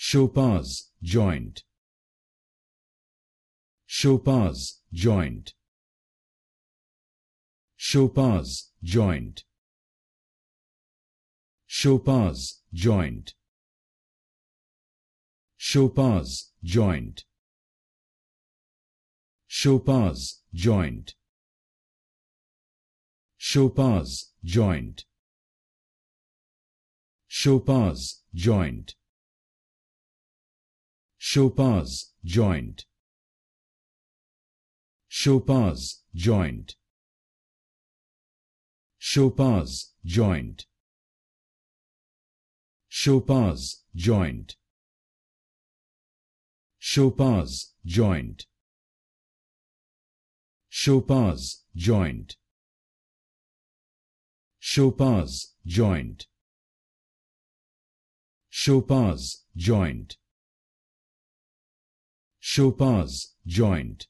Chopard's joint. Chopard's joint. Chopard's joint. Chopard's joint. Chopard's joint. Chopard's joint. Chopard's joint. Chopard's joint. Chopard's joint. Chopard's joint. Chopard's joint. Chopard's joint. Chopard's joint. Chopard's joint. Chopard's joint. Chopard's joint. Chopard's joint.